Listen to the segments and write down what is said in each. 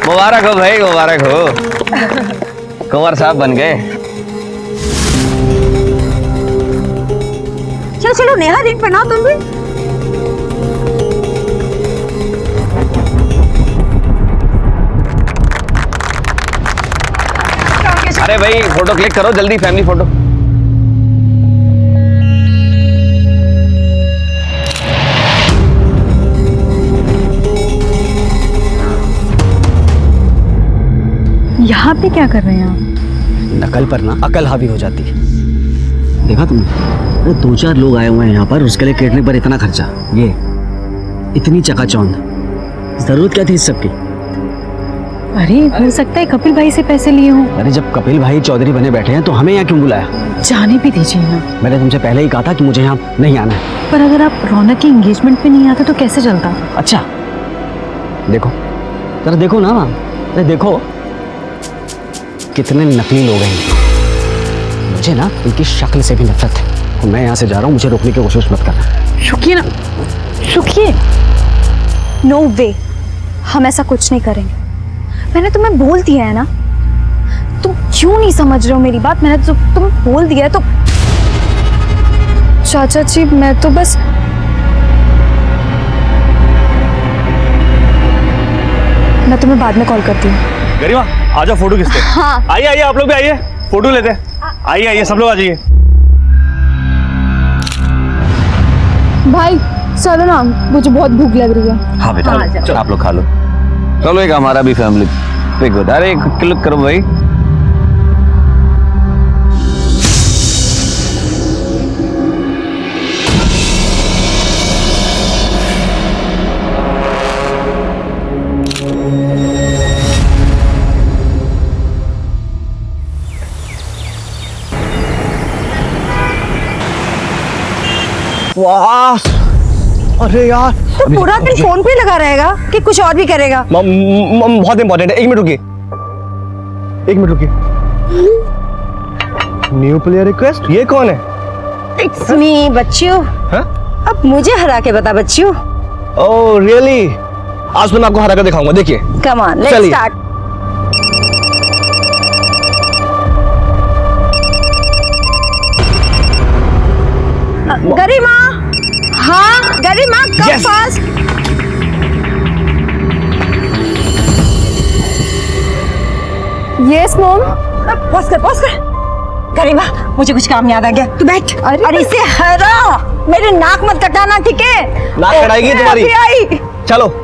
मुबारक हो भाई, मुबारक हो। कुंवर साहब बन गए। चलो चलो नेहा, रिंग बनाओ तुम भी। अरे भाई फोटो क्लिक करो जल्दी, फैमिली फोटो। यहाँ पे क्या कर रहे हैं आप? नकल पर ना अकल हावी हो जाती है। देखा तुमने? अरे 2-4 लोग आए हुए हैं यहाँ पर, उसके लिए केटरिंग पर इतना खर्चा, ये इतनी चकाचौंध, जरूरत क्या थी इस सब की? अरे हो सकता है कपिल भाई से पैसे लिए हों। अरे जब कपिल भाई चौधरी बने बैठे हैं तो हमें यहाँ क्यों बुलाया? जाने भी दीजिए ना। मैंने तुमसे पहले ही कहा था कि मुझे यहाँ नहीं आना है। पर अगर आप रौनक की एंगेजमेंट पे नहीं आते तो कैसे चलता? अच्छा देखो, जरा देखो ना, अरे देखो कितने नकली लोग हैं। मुझे ना इनकी शक्ल से भी नफरत है। तो मैं यहाँ से जा रहा हूँ, मुझे रोकने की कोशिश मत करना। रुकिए ना, रुकिए। नो वे, हम ऐसा कुछ नहीं करेंगे। मैंने तुम्हें बोल दिया है ना। तुम क्यों नहीं समझ रहे हो मेरी बात? मैंने तो तुम्हें बोल दिया है तो। चाचा जी मैं तो बस, मैं तुम्हें बाद में कॉल करती हूँ। गरिमा आ जाओ, फोटो खींचते हैं। हाँ आइए आइए, आप लोग भी आइए, फोटो लेते हैं। आइए आइए, सब लोग आ जाइए। भाई चलो ना, मुझे बहुत भूख लग रही है। हाँ बेटा, आप लोग खा लो। चलो एक हमारा भी फैमिली पिक होता है। अरे एक क्लिक करो भाई। वाह, अरे यार तो पूरा दिन फोन पे लगा रहेगा कि कुछ और भी करेगा? बहुत इंपॉर्टेंट है। 1 मिनट रुकिए, 1 मिनट रुकिए। न्यू प्लेयर रिक्वेस्ट, ये कौन है? इट्स मी बच्चू। अब मुझे हरा के बता बच्चू। Oh really? आज तो मैं आपको हरा कर दिखाऊंगा, देखिए। कम ऑन, लेट्स चलिए। स्टार्ट। गरिमा, हाँ गरिमा, कम Yes. Fast. Yes mom. Pause कर, पॉज कर। गरिमा, मुझे कुछ काम याद आ गया, तू बैठ। अरे इसे हरा, मेरे नाक मत कटाना, ठीक है? नाक कटाएगी तुम्हारी। अभी आई। चलो।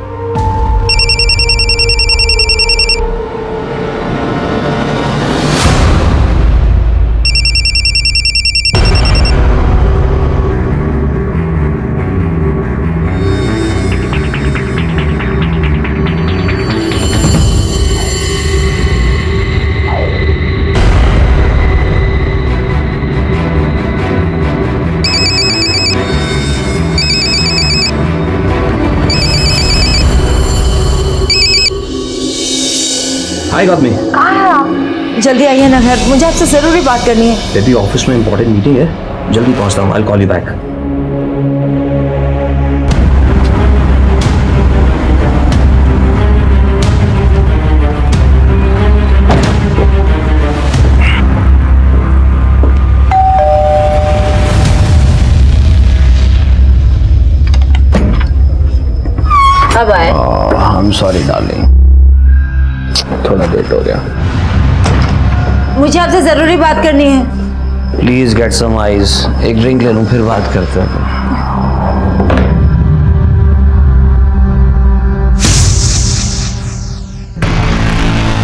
हाय गॉट मी। जल्दी आइए ना घर, मुझे आपसे जरूरी बात करनी है। बेबी ऑफिस में इंपॉर्टेंट मीटिंग है, जल्दी पहुंचता हूँ। I will call you back. अब आए। आई एम सॉरी डार्लिंग, थोड़ा लेट हो गया। मुझे आपसे जरूरी बात करनी है। प्लीज गेट सम आइस, एक ड्रिंक ले लूं फिर बात करते हैं।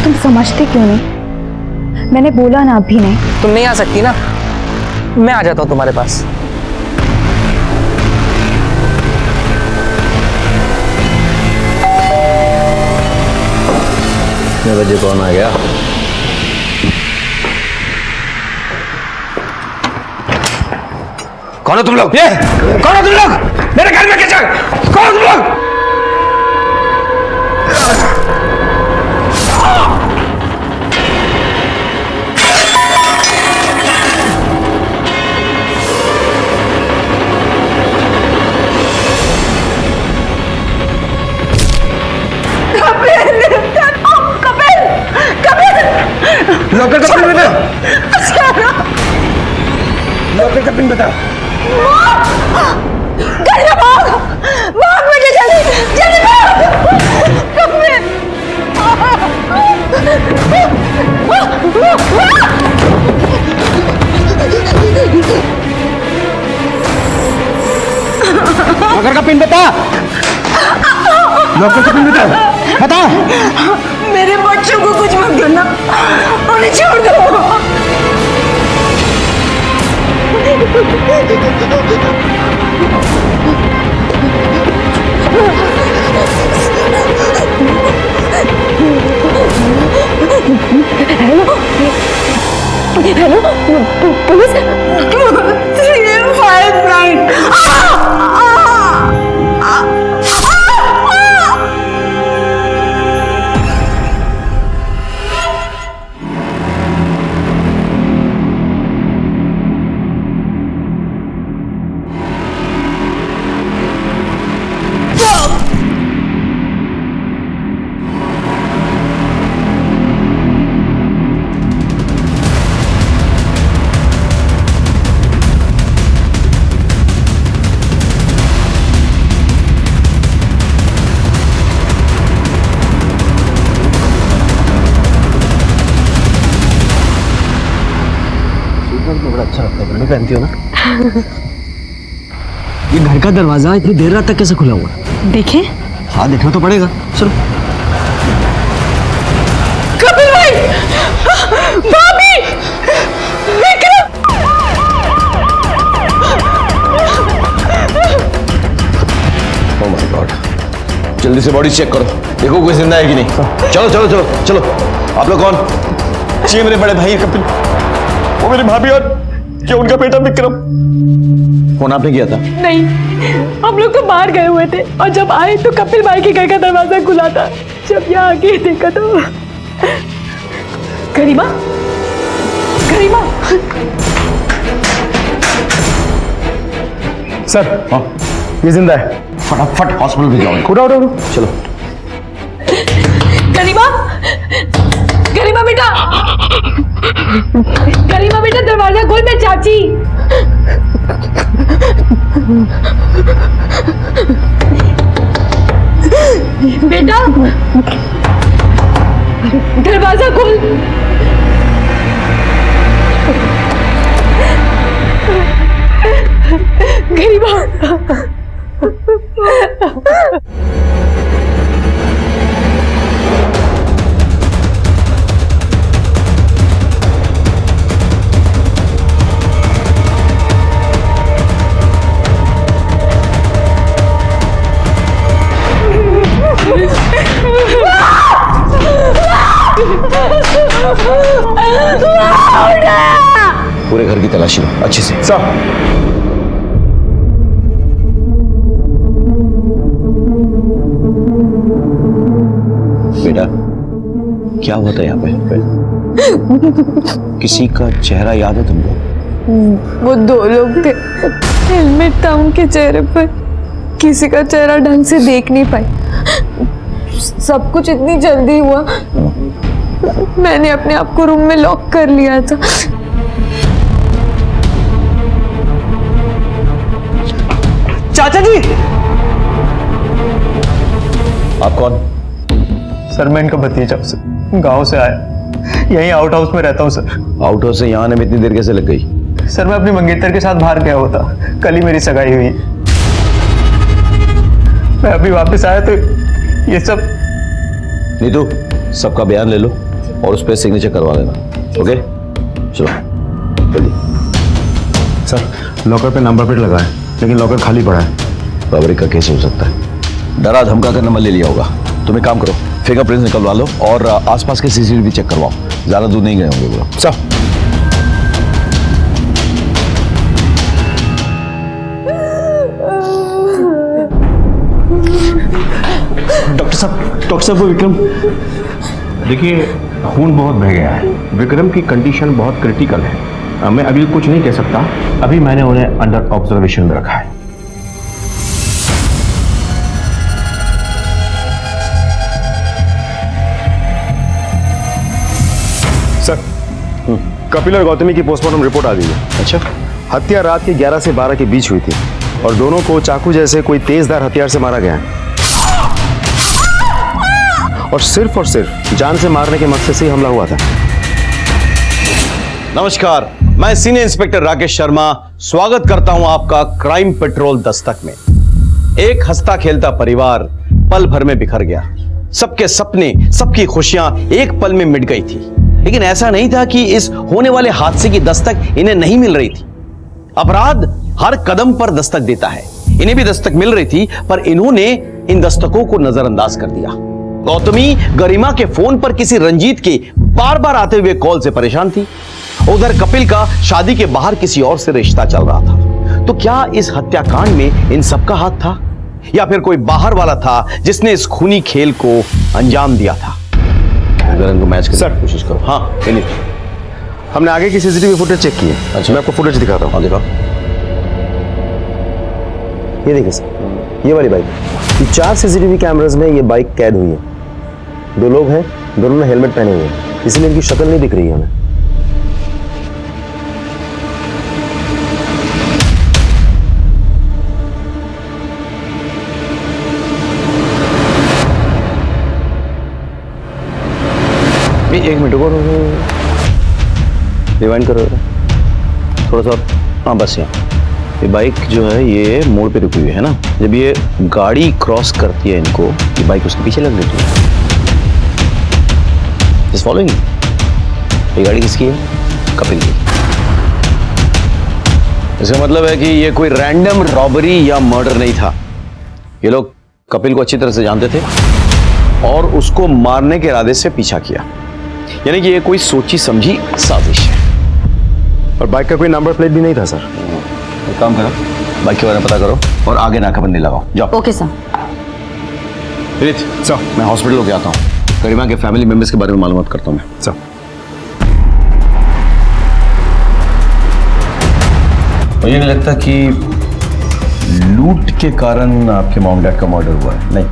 तुम समझते क्यों नहीं? मैंने बोला ना अभी नहीं। तुम नहीं आ सकती ना, मैं आ जाता हूँ तुम्हारे पास। कितने बजे कौन आ गया? कौन हो तुम लोग? कौन हो तुम लोग? मेरे घर में कैसे? कौन हो तुम लोग? लॉकर का पिन बता, लॉकर का पिन बता। भाग बेटे, जल्दी जल्दी भाग। लॉकर का पिन बता, लॉकर का पिन बता, बता। मेरे बच्चों को कुछ मत करना, उन्हें छोड़ दो। Hello police, 359। बड़ा अच्छा लगता है, पहनती हो ना। ये घर का दरवाजा इतनी देर रात तक कैसे खुला हुआ है? देखें। हाँ, देखना तो पड़ेगा। चलो। कपिल भाई, भाभी, विक्रम। ओह माय गॉड, जल्दी से बॉडी चेक करो, देखो कोई जिंदा है कि नहीं। चलो चलो चलो चलो। आप लोग कौन? जी मेरे बड़े भाई कपिल, वो मेरी भाभी और ये उनका बेटा विक्रम। फोन आपने किया था? नहीं, हम लोग तो बाहर गए हुए थे और जब आए तो कपिल भाई के घर का दरवाजा खुला था। जब यहाँ आके देखा तो गरिमा, गरिमा। सर हाँ, ये जिंदा है। फटाफट हॉस्पिटल में जाओ। उठो उठो उठो। चलो। गरिमा, गरिमा बेटा, गरिमा बेटा दरवाजा खोल, मैं चाची। बेटा दरवाजा खोल। गरिमा, पूरे घर की तलाशी लो अच्छे से। सर बेटा क्या हुआ था यहाँ पे? किसी का चेहरा याद है तुमको? वो दो लोग थे, हेलमेट था उनके चेहरे पर, किसी का चेहरा ढंग से देख नहीं पाई। सब कुछ इतनी जल्दी हुआ, मैंने अपने आप को रूम में लॉक कर लिया था। चाचा जी। आप कौन? सर मैं इनका भतीजा हूं सर, गांव से आया, यहीं आउट हाउस में रहता हूँ सर। आउट हाउस से यहाँ आने में इतनी देर कैसे लग गई? सर मैं अपनी मंगेतर के साथ बाहर गया हुआ था, कल ही मेरी सगाई हुई। मैं अभी वापस आया तो ये सब। नीतू सबका बयान ले लो और उस पर सिग्नेचर करवा लेना। ओके चलो जल्दी। सर लॉकर पे नंबर प्लेट लगा है लेकिन लॉकर खाली पड़ा है। रॉबरी का केस हो सकता है, डरा धमका कर नंबर ले लिया होगा। तुम एक काम करो, फिंगरप्रिंट्स निकलवा लो और आसपास के सीसीटीवी चेक करवाओ। ज्यादा दूर नहीं गए होंगे वो लोग। सर डॉक्टर साहब वो विक्रम। देखिए खून बहुत बह गया है, विक्रम की कंडीशन बहुत क्रिटिकल है। मैं अभी कुछ नहीं कह सकता, अभी मैंने उन्हें अंडर ऑब्जर्वेशन में रखा है। सर कपिल और गौतमी की पोस्टमार्टम रिपोर्ट आ गई है। अच्छा, हत्या रात के 11 से 12 के बीच हुई थी और दोनों को चाकू जैसे कोई तेजधार हथियार से मारा गया है और सिर्फ जान से मारने के मकसद से ही हमला हुआ था। नमस्कार, मैं सीनियर इंस्पेक्टर राकेश शर्मा स्वागत करता हूं आपका क्राइम पेट्रोल दस्तक में। एक हंसता खेलता परिवार पल भर में बिखर गया। सबके सपने, सबकी खुशियां एक पल में मिट गई थी। लेकिन ऐसा नहीं था कि इस होने वाले हादसे की दस्तक इन्हें नहीं मिल रही थी। अपराध हर कदम पर दस्तक देता है। इन्हें भी दस्तक मिल रही थी, पर इन्होंने इन दस्तकों को नजरअंदाज कर दिया। गौतमी गरिमा के फोन पर किसी रंजीत के बार बार आते हुए कॉल से परेशान थी। उधर कपिल का शादी के बाहर किसी और से रिश्ता चल रहा था। तो क्या इस हत्याकांड में इन सबका हाथ था, या फिर कोई बाहर वाला था जिसने इस खूनी खेल को अंजाम दिया था? अगर इनको मैच करने की कोशिश करो। हाँ, चलिए। हमने आगे की सीसीटीवी फुटेज चेक की है। अच्छा, मैं आपको फुटेज दिखाता हूँ। हाँ, दिखाओ। ये देखिए सर, ये वाली बाइक, ये 4 सीसीटीवी कैमरास में ये बाइक कैद हुई है। 2 लोग हैं, दोनों ने हेलमेट पहने हुए हैं, इसलिए इनकी शक्ल नहीं दिख रही है हमें। एक मिनट रुको, रिवाइंड करो थोड़ा सा। हाँ, बस यहाँ ये बाइक जो है ये मोड़ पे रुकी हुई है ना। जब ये गाड़ी क्रॉस करती है इनको, ये बाइक उसके पीछे लग जाती है। इस फॉलोइंग, ये गाड़ी किसकी है? कपिल की। इसका मतलब है कि ये कोई रैंडम रॉबरी या मर्डर नहीं था। ये लोग कपिल को अच्छी तरह से जानते थे और उसको मारने के इरादे से पीछा किया। यानी कि ये कोई सोची समझी साजिश है। और बाइक का कोई नंबर प्लेट भी नहीं था सर। एक काम करो, बाइक के बारे में पता करो और आगे नाकाबंदी लगाओ। जाओ। Okay sir. प्रीत, सर मैं हॉस्पिटल होके आता हूँ। गरिमा के फैमिली मेंबर्स के बारे में मालूमात करता हूँ मैं। सर, मुझे नहीं लगता कि लूट के कारण आपके मॉम डैड का मर्डर हुआ है। नहीं,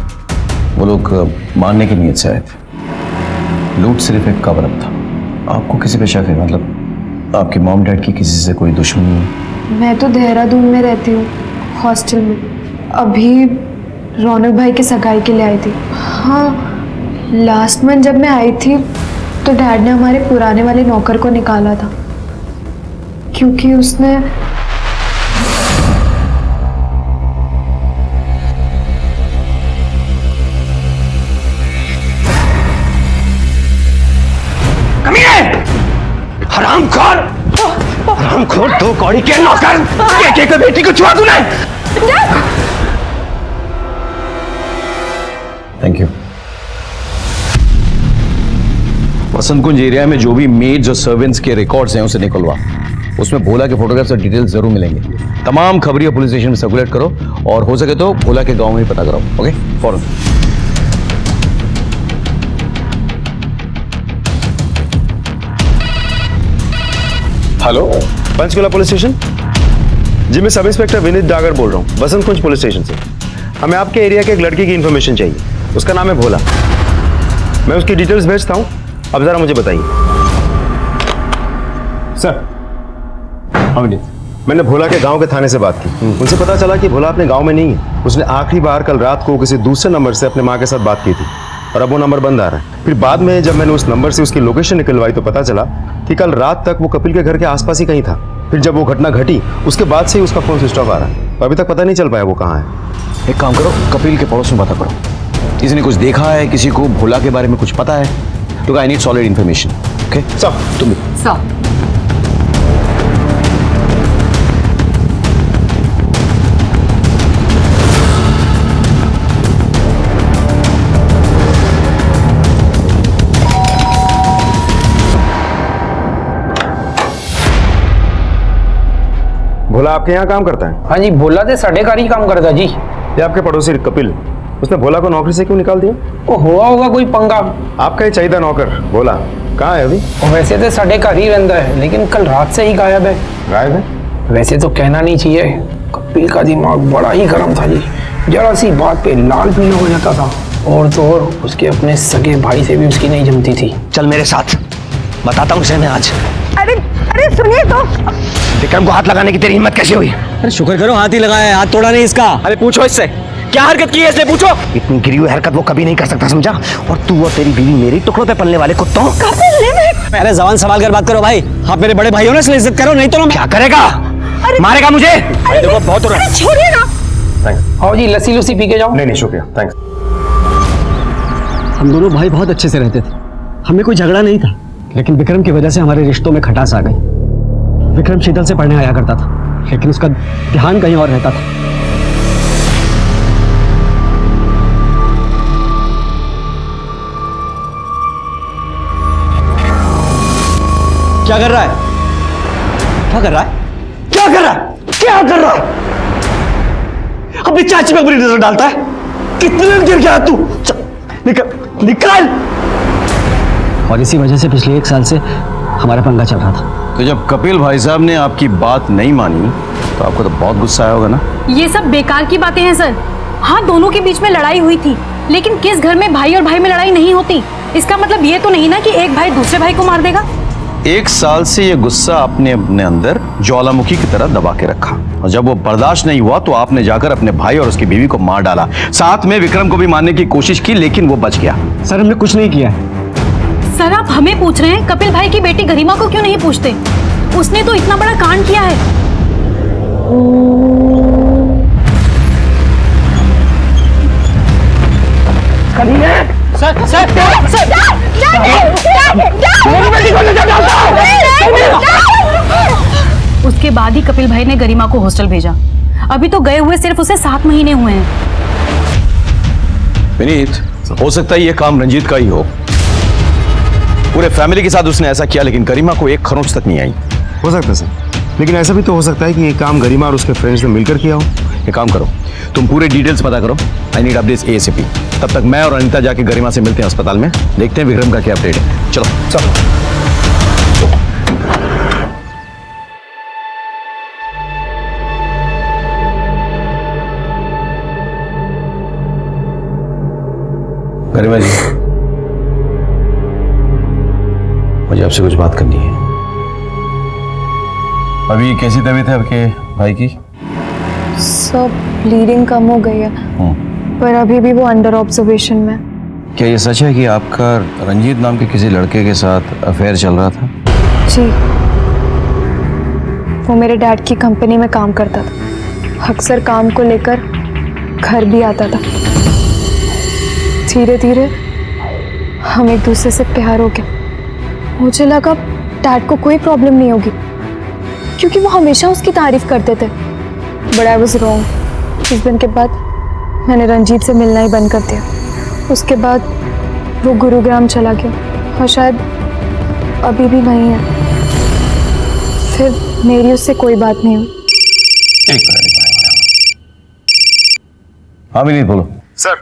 वो लोग मारने की नीयत से आए थे। लूट सिर्फ एक कवर अप था। आपको किसी पे शक है? मतलब आपके मॉम डैड की किसी से कोई दुश्मनी? मैं तो देहरादून में रहती हूँ, हॉस्टल में। अभी रौनक भाई की सगाई के लिए आई थी। हाँ, लास्ट मंथ जब मैं आई थी तो डैड ने हमारे पुराने वाले नौकर को निकाला था, क्योंकि उसने हरामखोर, 2 कौड़ी के नौकर, एक बेटी को छुआ तूने। Thank you. Vasant Kunj area में जो भी मेड्स और सर्वेंट्स के रिकॉर्ड्स हैं उसे निकलवा। उसमें भोला के फोटोग्राफ्स और डिटेल्स जरूर मिलेंगे। तमाम खबरियां पुलिस स्टेशन में सर्कुलेट करो और हो सके तो भोला के गांव में ही पता कराओ। ओके, फौरन। हेलो, पंचकुला पुलिस स्टेशन जी। मैं सब इंस्पेक्टर विनीत डागर बोल रहा हूँ, बसंत कुंज पुलिस स्टेशन से। हमें आपके एरिया के एक लड़की की इन्फॉर्मेशन चाहिए। उसका नाम है भोला। मैं उसकी डिटेल्स भेजता हूँ, अब जरा मुझे बताइए। सर, हाँ विनीत। मैंने भोला के गांव के थाने से बात की। उनसे पता चला कि भोला अपने गांव में नहीं है। उसने आखिरी बार कल रात को किसी दूसरे नंबर से अपने माँ के साथ बात की थी और अब वो नंबर बंद आ रहा है। फिर बाद में जब मैंने उस नंबर से उसकी लोकेशन निकलवाई तो पता चला कि कल रात तक वो कपिल के घर के आसपास ही कहीं था। फिर जब वो घटना घटी उसके बाद से ही उसका फोन स्विच ऑफ आ रहा है और अभी तक पता नहीं चल पाया वो कहाँ है। एक काम करो, कपिल के पड़ोस में पता करो। किसी ने कुछ देखा है, किसी को भोला के बारे में कुछ पता है? तो I need solid information. Okay सब, तुम भी। सर। भोला आपके यहाँ काम करता है? हाँ जी, भोला तो साढ़े कार ही काम करता जी। ये आपके पड़ोसी कपिल, उसने भोला को नौकरी से क्यों निकाल दिया? वो हुआ होगा कोई पंगा। आपका ही चाहिए नौकर भोला, कहाँ है अभी? वैसे तो साढ़े कार ही रहता है, लेकिन कल रात से ही गायब है। गायब है? वैसे तो कहना नहीं चाहिए, कपिल का दिमाग बड़ा ही गर्म था जी। जरा सी बात पे लाल पीला हो जाता था। और तो और उसके अपने सगे भाई से भी उसकी नहीं जमती थी। चल मेरे साथ, बताता हूँ उसे मैं आज। अरे सुनिए तो। विक्रम को हाथ लगाने की तेरी हिम्मत कैसे हुई? अरे शुक्र करो हाथ ही लगाया है, हाथ तोड़ा नहीं इसका। अरे पूछो इससे क्या हरकत की है इसने, पूछो। इतनी गिरी हुई हरकत वो कभी नहीं कर सकता, समझा? और तू और तेरी बीवी मेरी टुकड़ों पे पलने वाले कुत्तों। अरे जबान संभाल कर बात करो भाई, आप मेरे बड़े भाई हो ना, इसलिए इज्जत करो, नहीं तो ना। क्या करेगा? मारेगा मुझे? देखो बहुत हो रहा है। छोड़िए ना। आओ जी, लस्सी लुस्सी पी के जाओ। नहीं नहीं शुक्रिया, थैंक्स। हम दोनों भाई बहुत अच्छे से रहते थे, हमें कोई झगड़ा नहीं था, लेकिन विक्रम की वजह से हमारे रिश्तों में खटास आ गई। विक्रम शीतल से पढ़ने आया करता था, लेकिन उसका ध्यान कहीं और रहता था। क्या कर रहा है? क्या कर रहा है? क्या कर रहा है? क्या कर रहा है? अपनी चाची पे बुरी नजर डालता है। कितने दिन गिर गया तू? निकल निकल। और इसी वजह से पिछले 1 साल से हमारा पंगा चल रहा था। तो जब कपिल भाई साहब ने आपकी बात नहीं मानी तो आपको तो बहुत गुस्सा आया होगा ना? ये सब बेकार की बातें हैं सर। हाँ, दोनों के बीच में लड़ाई हुई थी, लेकिन किस घर में भाई और भाई में लड़ाई नहीं होती? इसका मतलब ये तो नहीं ना कि एक भाई दूसरे भाई को मार देगा। 1 साल से ये गुस्सा आपने अपने अंदर ज्वालामुखी की तरह दबा के रखा, और जब वो बर्दाश्त नहीं हुआ तो आपने जाकर अपने भाई और उसकी बीवी को मार डाला। साथ में विक्रम को भी मारने की कोशिश की, लेकिन वो बच गया। सर हमने कुछ नहीं किया है। सर आप हमें पूछ रहे हैं, कपिल भाई की बेटी गरिमा को क्यों नहीं पूछते? उसने तो इतना बड़ा कांड किया है। उसके बाद ही कपिल भाई ने गरिमा को हॉस्टल भेजा। अभी तो गए हुए सिर्फ उसे 7 महीने हुए हैं। विनीत, हो सकता है ये काम रंजीत का ही हो। पूरे फैमिली के साथ उसने ऐसा किया, लेकिन गरिमा को एक खरोंच तक नहीं आई। हो सकता है सर, लेकिन ऐसा भी तो हो सकता है कि ये काम गरिमा और उसके फ्रेंड्स ने मिलकर किया हो। ये काम करो, तुम पूरे डिटेल्स पता करो। I need updates ASAP। तब तक मैं और अनिता जाके गरिमा से मिलते हैं अस्पताल में, देखते हैं विक्रम का क्या अपडेट है। चलो चलो। गरिमा जी, मुझे आपसे कुछ बात करनी है। अभी कैसी तबीयत है आपके भाई की? सब ब्लीडिंग कम हो गई है, पर अभी भी वो अंडर ऑब्जर्वेशन में। क्या ये सच है कि आपका रंजीत नाम के किसी लड़के के साथ अफेयर चल रहा था? जी, वो मेरे डैड की कंपनी में काम करता था। अक्सर काम को लेकर घर भी आता था। धीरे धीरे हम एक दूसरे से प्यार हो गया। मुझे लगा डैड को कोई प्रॉब्लम नहीं होगी, क्योंकि वो हमेशा उसकी तारीफ करते थे। But I was wrong. इस दिन के बाद मैंने रंजीत से मिलना ही बंद कर दिया। उसके बाद वो गुरुग्राम चला गया और शायद अभी भी वहीं है। फिर मेरी उससे कोई बात नहीं हुई। एक मिनट। हाँ विनीत, बोलो। सर,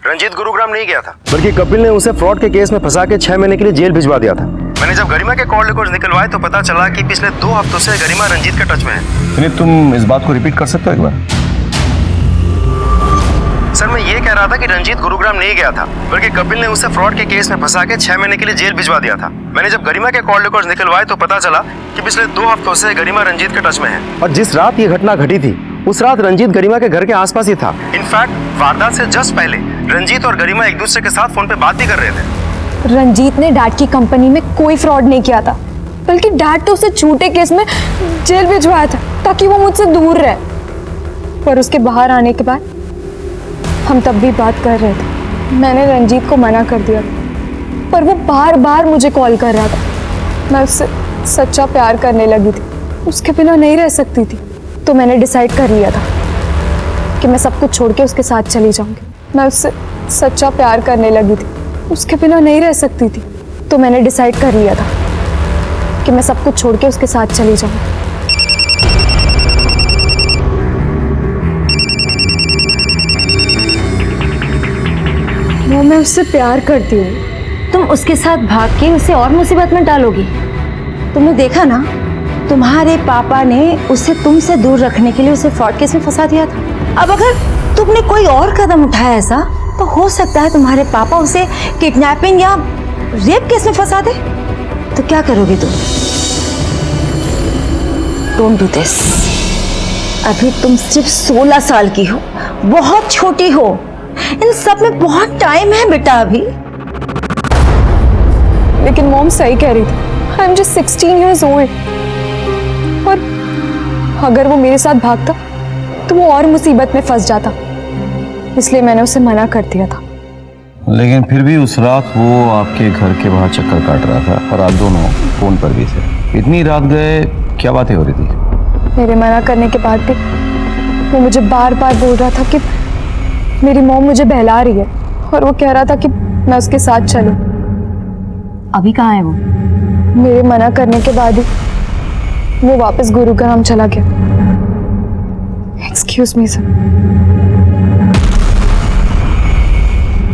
रंजीत गुरुग्राम नहीं गया था, बल्कि कपिल ने उसे फ्रॉड के केस में फंसा के 6 महीने के लिए जेल भिजवा दिया था। मैंने जब गरिमा के कॉल रिकॉर्ड्स निकलवाए तो पता चला कि पिछले 2 हफ्तों से गरिमा रंजीत के टच में है। विनीत, तुम इस बात को रिपीट कर सकते हो एक बार? सर, मैं ये कह रहा था कि रंजीत गुरुग्राम नहीं गया था, बल्कि कपिल ने उसे फ्रॉड के केस में फंसा के 6 महीने के लिए जेल भिजवा दिया था। मैंने जब गरिमा के कॉल रिकॉर्ड्स निकलवाए तो पता चला कि पिछले 2 हफ्तों से गरिमा रंजीत के टच में है। और जिस रात ये घटना घटी थी, उस रात रंजीत गरिमा के घर के आसपास ही था। इनफैक्ट वारदात से जस्ट पहले रंजीत और गरिमा एक दूसरे के साथ फोन पे बात भी कर रहे थे। रंजीत ने डैड की कंपनी में कोई फ्रॉड नहीं किया था, बल्कि डैड तो उसे झूठे केस में जेल भिजवाया था ताकि वो मुझसे दूर रहे। पर उसके बाहर आने के बाद हम तब भी बात कर रहे थे। मैंने रंजीत को मना कर दिया, पर वो बार बार मुझे कॉल कर रहा था। मैं उससे सच्चा प्यार करने लगी थी, उसके बिना नहीं रह सकती थी। तो मैंने डिसाइड कर लिया था कि मैं सब कुछ छोड़ के उसके साथ चली जाऊंगी। मैं उससे सच्चा प्यार करने लगी थी, उसके बिना नहीं रह सकती थी। तो मैंने डिसाइड कर लिया था कि मैं सब कुछ छोड़ के उसके साथ चली जाऊंगी। वो मैं उससे प्यार करती हूँ। तुम उसके साथ भाग के उसे और मुसीबत में डालोगी। तुमने देखा ना, तुम्हारे पापा ने उसे तुमसे दूर रखने के लिए उसे फ्रॉड केस में फंसा दिया था। अब अगर तुमने कोई और कदम उठाया ऐसा, तो हो सकता है तुम्हारे पापा उसे किडनैपिंग या रेप केस में फंसा दे। तो क्या करोगी तुम? Don't do this. अभी तुम सिर्फ 16 साल की हो, बहुत छोटी हो। इन सब में बहुत टाइम है बेटा अभी। लेकिन मॉम सही कह रही थी, I am just 16 years old। और अगर वो मेरे साथ भागता तो वो और मुसीबत में फंस जाता, इसलिए मैंने उसे मना कर दिया था। लेकिन फिर भी उस रात वो आपके घर के बाहर चक्कर काट रहा था और आप दोनों फोन पर भी थे। इतनी रात गए, क्या बातें हो रही थी? मेरे मना करने के बाद भी वो मुझे बार बार बोल रहा था कि मेरी मॉम मुझे बहला रही है, और वो कह रहा था कि मैं उसके साथ चलूं। अभी कहाँ है वो? मेरे मना करने के बाद ही वो वापस गुरुग्राम चला गया। Excuse me sir.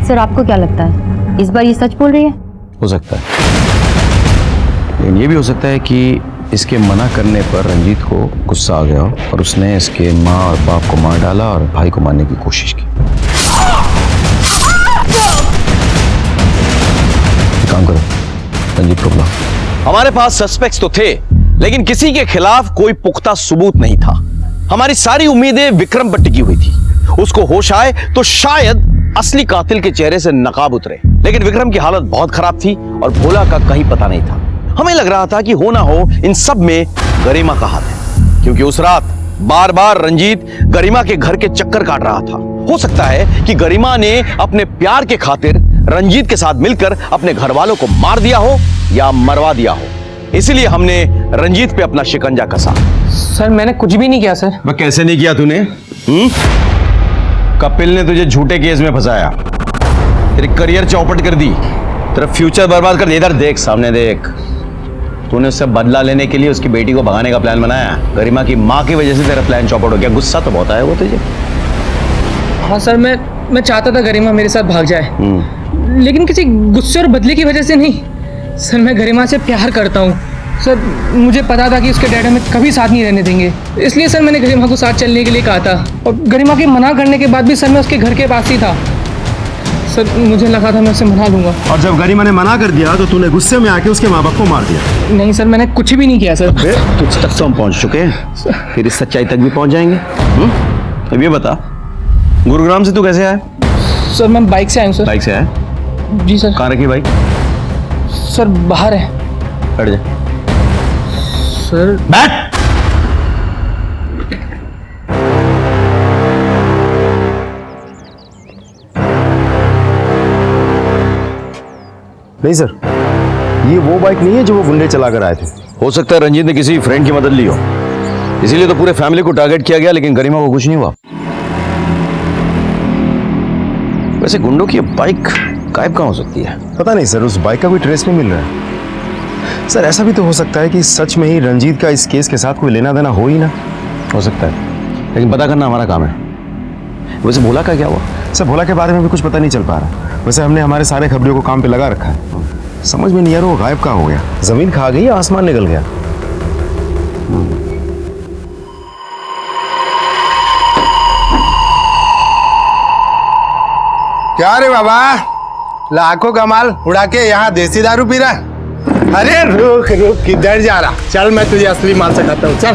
सर आपको क्या लगता है, इस बार ये सच बोल रही है? हो सकता है, लेकिन ये भी हो सकता है कि इसके मना करने पर रंजीत को गुस्सा आ गया और उसने इसके माँ और बाप को मार डाला और भाई को मारने की कोशिश की। काम करो, रंजीत को बुलाओ। हमारे पास सस्पेक्ट्स तो थे, लेकिन किसी के खिलाफ कोई पुख्ता सबूत नहीं था। हमारी सारी उम्मीदें विक्रम पर टिकी हुई थी। उसको होश आए तो शायद असली कातिल के चेहरे से नकाब उतरे, लेकिन विक्रम की हालत बहुत खराब थी और भोला का कहीं पता नहीं था। हमें लग रहा था कि हो ना हो इन सब में गरिमा का हाथ है, क्योंकि उस रात बार बार रंजीत गरिमा के घर के चक्कर काट रहा था। हो सकता है कि गरिमा ने अपने प्यार के खातिर रंजीत के साथ मिलकर अपने घर वालों को मार दिया हो या मरवा दिया हो, इसलिए हमने रंजीत पे अपना शिकंजा कसा। सर मैंने कुछ भी नहीं किया सर। वह कैसे नहीं किया तूने? कपिल ने तुझे झूठे केस में फंसाया, तेरी करियर चौपट कर दी, तेरा फ्यूचर बर्बाद कर दिया। इधर देख, सामने देख। तूने उससे बदला लेने के लिए उसकी बेटी को भगाने का प्लान बनाया। गरिमा की माँ की वजह से तेरा प्लान चौपट हो गया। गुस्सा तो बहुत आया वो तुझे। हाँ सर, मैं चाहता था गरिमा मेरे साथ भाग जाए, लेकिन किसी गुस्से और बदले की वजह से नहीं। सर मैं गरिमा से प्यार करता हूँ सर। मुझे पता था कि उसके डैड हमें कभी साथ नहीं रहने देंगे, इसलिए सर मैंने गरिमा को साथ चलने के लिए कहा था। और गरिमा के मना करने के बाद भी सर मैं उसके घर के पास ही था। सर मुझे लगा था मैं उसे मना लूंगा। और जब गरिमा ने मना कर दिया तो तूने गुस्से में आके उसके माँ बाप को मार दिया? नहीं सर, मैंने कुछ भी नहीं किया सर। तुझ तक तो हम पहुंच चुके हैं, फिर इस सच्चाई तक भी पहुंच जाएंगे। अब ये बता, गुरुग्राम से तू कैसे आया? सर मैं बाइक से आया हूँ सर। बाइक से आया? जी सर। कहाँ रखी बाइक? सर बाहर है। बैठ जा। सर बैठ। नहीं सर, ये वो बाइक नहीं है जो वो गुंडे चला कर आए थे। हो सकता है रंजीत ने किसी फ्रेंड की मदद ली हो, इसीलिए तो पूरे फैमिली को टारगेट किया गया, लेकिन गरिमा को कुछ नहीं हुआ। वैसे गुंडों की बाइक गायब कहाँ हो सकती है? पता नहीं सर, उस बाइक का कोई ट्रेस नहीं मिल रहा है। सर ऐसा भी तो हो सकता है कि सच में ही रंजीत का इस केस के साथ कोई लेना देना हो ही ना। हो सकता है, लेकिन पता करना हमारा काम है। वैसे भोला का क्या हुआ? सर भोला के बारे में भी कुछ पता नहीं चल पा रहा। वैसे हमने हमारे सारे खबरियों को काम पे लगा रखा है, समझ में नहीं आ रहा वो गायब कहाँ हो गया। जमीन खा गई या आसमान निकल गया? क्या रे बाबा, लाखों का माल उड़ा के यहाँ देसी दारू पी रहा है? अरे रुक रुक, किधर जा रहा? चल मैं तुझे असली माल सिखाता हूँ। चल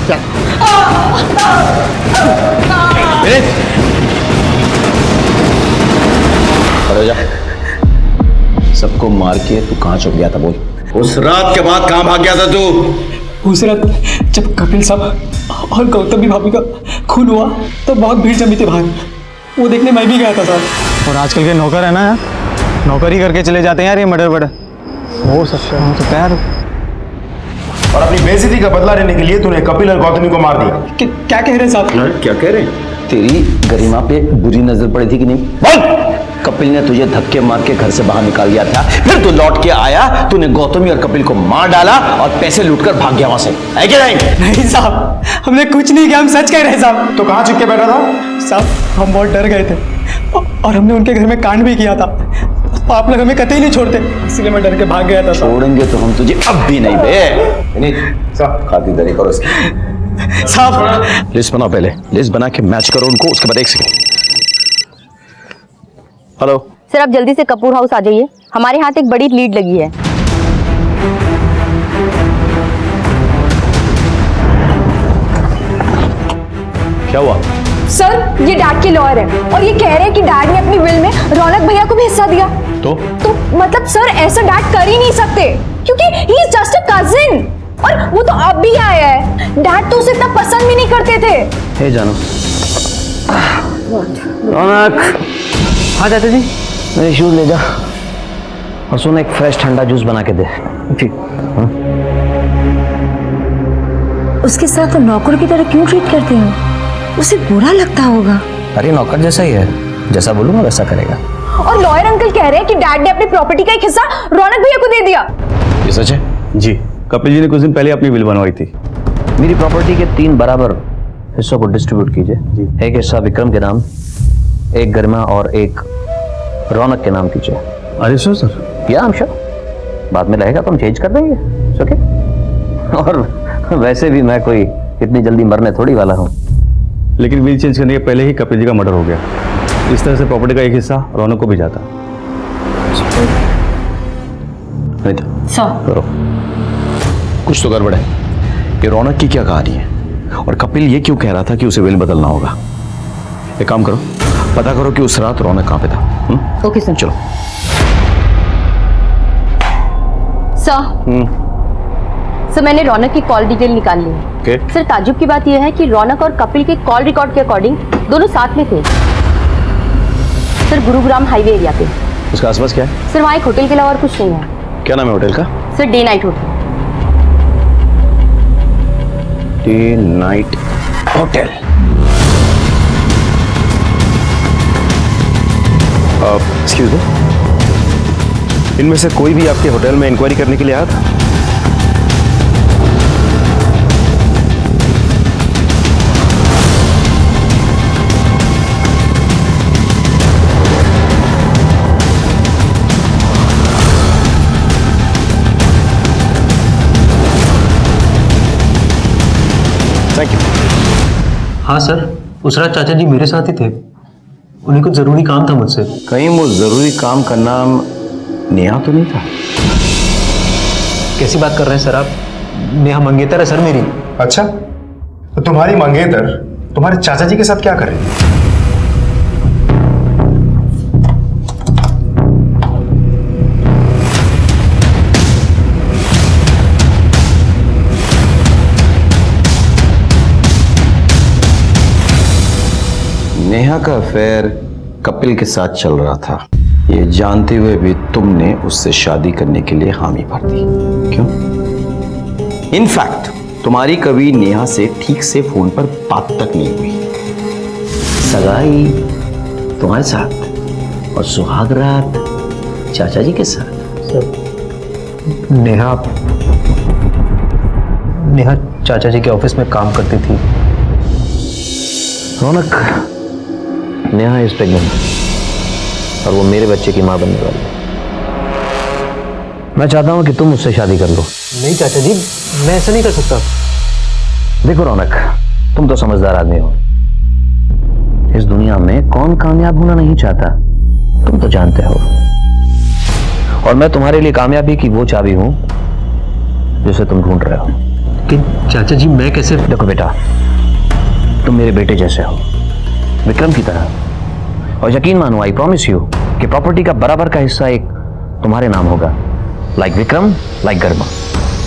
चल। खड़े हो जा। सबको मार के तू कहाँ छुप गया था बोल? उस रात के बाद कहाँ भाग गया था तू? उस रात जब कपिल साहब और गौतमी भाभी का खून हुआ तो बहुत भीड़ जमी थी बाहर, वो देखने मैं भी गया था सर। और आजकल के नौकर है ना यार, नौकर ही करके चले जाते हैं यार ये मर्डर वर्डर। हो सकता है यार। और अपनी बेइज्जती का बदला लेने के लिए तूने कपिल और गौतमी को मार दिया। क्या कह रहे हैं साहब? क्या कह रहे हैं? तेरी गरिमा पे बुरी नजर पड़ी थी कि नहीं? बोल! कपिल ने तुझे धक्के मार के घर से बाहर निकाल दिया था, फिर तू लौट के आया, तूने गौतमी और कपिल को मार डाला और पैसे लूटकर भाग गया वहां से, है कि नहीं? नहीं साहब, हमने कुछ नहीं किया, हम सच कह रहे हैं साहब। तो कहाँ छुप के बैठा था? साहब हम बहुत डर गए थे और हमने उनके घर में कांड भी किया था। आप लोग हमें कतई नहीं छोड़ते, इसलिए मैं डर के भाग गया था। छोड़ेंगे तो हम तुझे अब भी नहीं बे। खातिरदारी करो इसकी। साहब लिस्ट बनाओ, पहले लिस्ट बना के मैच करो उनको, उसके बाद एक सेकंड। हेलो सर, आप जल्दी से कपूर हाउस आ जाइए, हमारे हाथ एक बड़ी लीड लगी है। क्या हुआ? सर ये डैड के लॉयर है और ये कह रहे हैं कि डैड ने अपनी विल में रौनक भैया को भी हिस्सा दिया। तो मतलब सर ऐसा डैड कर ही नहीं सकते क्योंकि he is just a cousin और वो तो अब भी आया है। डैड तो उसे इतना पसंद भी नहीं करते थे। हे जानू, रौनक। हाँ चाचा जी। मेरे शूज ले जा और सुन, एक फ्रेश ठंडा जूस बना के दे। ठीक। उसके साथ तो नौकर की तरह क्यों ट्रीट करते हो? उसे बुरा लगता होगा। अरे नौकर जैसा ही है, जैसा बोलूंगा वैसा करेगा। और लॉयर अंकल कह रहे हैं कि डैड ने अपनी प्रॉपर्टी का एक हिस्सा रौनक भैया को दे दिया। ये सच है? जी, कपिल जी ने कुछ दिन पहले अपनी विल बनवाई थी। मेरी प्रॉपर्टी के 3 बराबर हिस्सों को डिस्ट्रीब्यूट कीजिए। एक हिस्सा विक्रम के नाम, एक गरिमा और एक रौनक के नाम कीजिए। अरे सर या हम श्योर, बाद में रहेगा तो हम चेंज कर देंगे। ओके। और वैसे भी मैं कोई इतनी जल्दी मरने थोड़ी वाला हूँ। लेकिन विल चेंज करने के पहले ही कपिल जी का मर्डर हो गया। इस तरह से प्रॉपर्टी का एक हिस्सा रौनक को भी जाता। करो, कुछ तो गड़बड़ है। ये रौनक की क्या कहानी है और कपिल ये क्यों कह रहा था कि उसे विल बदलना होगा? एक काम करो, पता करो कि उस रात रौनक कहाँ पे था। Okay sir. चलो। सर मैंने रौनक की कॉल डिटेल निकाल ली है। Okay. सर ताजुब की बात यह है कि रौनक और कपिल के कॉल रिकॉर्ड के अकॉर्डिंग दोनों साथ में थे। सर गुरुग्राम हाईवे एरिया पे। उसका आसपास क्या है? सर वहाँ एक होटल के अलावा और कुछ नहीं है। क्या नाम है होटल का? Sir day night hotel. Day night hotel. Excuse me, इनमें से कोई भी आपके होटल में इंक्वायरी करने के लिए आया था? Thank you. हाँ सर, उस रात चाचा जी मेरे साथ ही थे। उन्हें कुछ जरूरी काम था मुझसे। कहीं वो जरूरी काम का नाम नेहा तो नहीं था? कैसी बात कर रहे हैं सर आप? नेहा मंगेतर है सर मेरी। अच्छा, तो तुम्हारी मंगेतर तुम्हारे चाचा जी के साथ क्या कर रही थी? नेहा का अफेयर कपिल के साथ चल रहा था, ये जानते हुए भी तुमने उससे शादी करने के लिए हामी भर दी। क्यों? इनफैक्ट तुम्हारी कभी नेहा से ठीक से फोन पर बात तक नहीं हुई। सगाई तुम्हारे साथ और सुहाग रात चाचा जी के साथ। सर नेहा चाचा जी के ऑफिस में काम करती थी। रौनक, नेहा इज प्रेग्नेंट और वो मेरे बच्चे की मां बनने वाली है। मैं चाहता हूं कि तुम उससे शादी कर लो। नहीं चाचा जी, मैं ऐसा नहीं कर सकता। देखो रौनक, तुम तो समझदार आदमी हो। इस दुनिया में कौन कामयाब होना नहीं चाहता, तुम तो जानते हो। और मैं तुम्हारे लिए कामयाबी की वो चाबी हूं जिसे तुम ढूंढ रहे हो। लेकिन चाचा जी मैं कैसे? देखो बेटा, तुम मेरे बेटे जैसे हो, विक्रम की तरह। और यकीन मानो, आई प्रॉमिस यू कि प्रॉपर्टी का बराबर का हिस्सा एक तुम्हारे नाम होगा। लाइक विक्रम, लाइक गरिमा।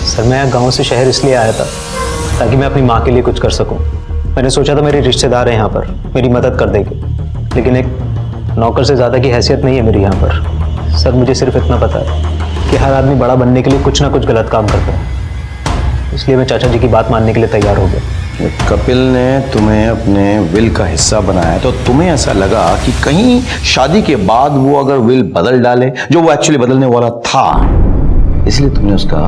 सर मैं गांव से शहर इसलिए आया था ताकि मैं अपनी माँ के लिए कुछ कर सकूं। मैंने सोचा था मेरे रिश्तेदार हैं यहाँ पर, मेरी मदद कर देंगे, लेकिन एक नौकर से ज़्यादा की हैसियत नहीं है मेरी यहाँ पर। सर मुझे सिर्फ इतना पता है कि हर आदमी बड़ा बनने के लिए कुछ ना कुछ गलत काम करता है, इसलिए मैं चाचा जी की बात मानने के लिए तैयार हो गया। कपिल ने तुम्हें अपने विल का हिस्सा बनाया तो तुम्हें ऐसा लगा कि कहीं शादी के बाद वो अगर विल बदल डाले, जो वो एक्चुअली बदलने वाला था, इसलिए तुमने उसका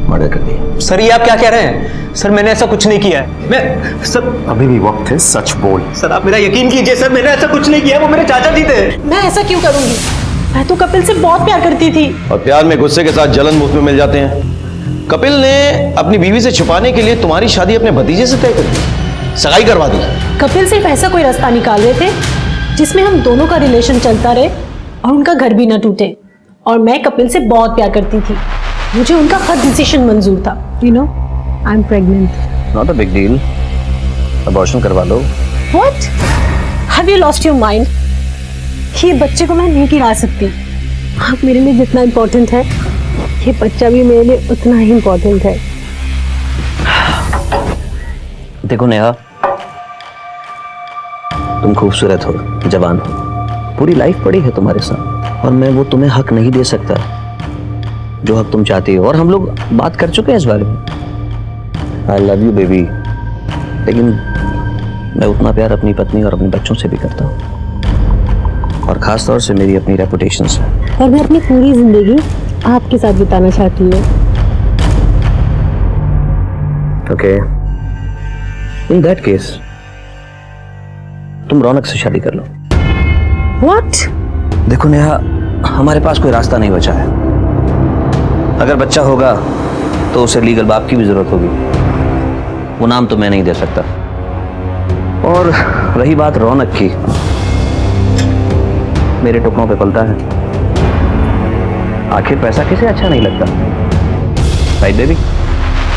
मर्डर कर दिया। सर ये आप क्या कह रहे हैं? सर मैंने ऐसा कुछ नहीं किया है। मैं सर अभी भी वक्त है, सच बोल। सर आप मेरा यकीन कीजिए सर, मैंने ऐसा कुछ नहीं किया। वो मेरे चाचा जी थे। मैं ऐसा क्यों करूंगी? मैं तो कपिल से बहुत प्यार करती थी। और प्यार में गुस्से के साथ जलन मुफ्त में मिल जाते हैं। कपिल ने अपनी बीवी से छुपाने के लिए तुम्हारी शादी अपने भतीजे से तय कर दी, सगाई करवा दी। कपिल सिर्फ ऐसा कोई रास्ता निकाल रहे थे जिसमें हम दोनों का रिलेशन चलता रहे और उनका घर भी न टूटे। और मैं कपिल से बहुत प्यार करती थी, मुझे उनका हर डिसीजन मंजूर था। You know, I am pregnant. Not a big deal. Abortion करवा लो। What? Have you lost your mind? ये बच्चे को मैं नहीं गिरा सकती। आप मेरे लिए जितना इम्पोर्टेंट है, ये बच्चा भी मेरे लिए उतना ही इम्पोर्टेंट है। देखो नेहा, तुम खूबसूरत हो, जवान हो, पूरी लाइफ पड़ी है तुम्हारे साथ, और मैं वो तुम्हें हक नहीं दे सकता जो हक तुम चाहती हो। और हम लोग बात कर चुके हैं इस बारे में। आई लव यू बेबी, लेकिन मैं उतना प्यार अपनी पत्नी और अपने बच्चों से भी करता हूँ, और खास तौर से मेरी अपनी रेपुटेशन से। और मैं अपनी पूरी जिंदगी आपके साथ बिताना चाहती हूँ। ओके, इन दैट केस तुम रौनक से शादी कर लो। व्हाट? देखो नेहा, हमारे पास कोई रास्ता नहीं बचा है। अगर बच्चा होगा तो उसे लीगल बाप की भी जरूरत होगी, वो नाम तो मैं नहीं दे सकता। और रही बात रौनक की, मेरे टुकड़ों पे पलता है। आखिर पैसा किसे अच्छा नहीं लगता, राइट बेबी?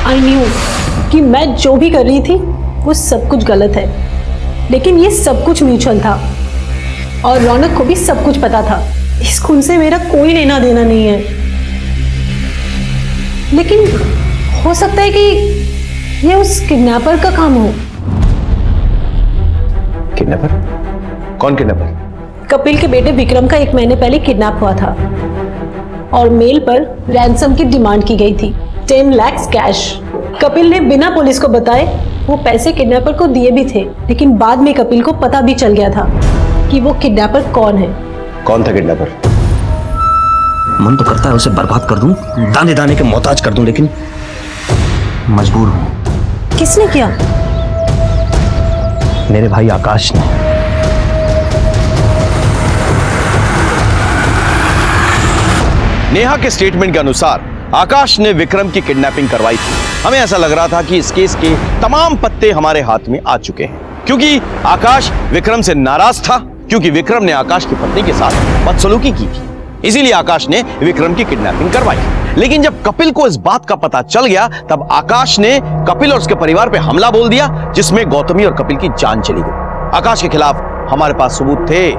आई न्यू कि मैं जो भी कर रही थी वो सब कुछ गलत है, लेकिन ये सब कुछ म्यूचुअल था और रौनक को भी सब कुछ पता था। इस खून से मेरा कोई लेना देना नहीं है, लेकिन हो सकता है कि ये उस किडनैपर का काम हो। किडनैपर? कौन किडनैपर? कपिल के बेटे विक्रम का 1 महीने पहले किडनैप हुआ था और मेल पर रैंसम की डिमांड की गई थी, 10 लाख कैश। कपिल ने बिना पुलिस को बताए वो पैसे किडनैपर को दिए भी थे, लेकिन बाद में कपिल को पता भी चल गया था कि वो किडनैपर कौन है। कौन था किडनैपर? मन तो करता है उसे बर्बाद कर दूं, दाने दाने के मोहताज कर दूं, लेकिन मजबूर हूं। किसने किया? मेरे भाई आकाश ने। नेहा के स्टेटमेंट के अनुसार आकाश ने विक्रम की किडनैपिंग करवाई थी। हमें ऐसा लग रहा था कि इस केस के तमाम पत्ते हमारे हाथ में आ चुके हैं, क्योंकि आकाश विक्रम से नाराज था, क्योंकि विक्रम ने आकाश की पत्नी के साथ बदसलूकी की थी। इसीलिए आकाश ने विक्रम की किडनैपिंग करवाई। लेकिन जब कपिल को इस बात का पता चल गया, तब आकाश ने कपिल और उसके परिवार पर हमला बोल दिया, जिसमें गौतमी और कपिल की जान चली गई। आकाश के खिलाफ हमारे पास सबूत थे,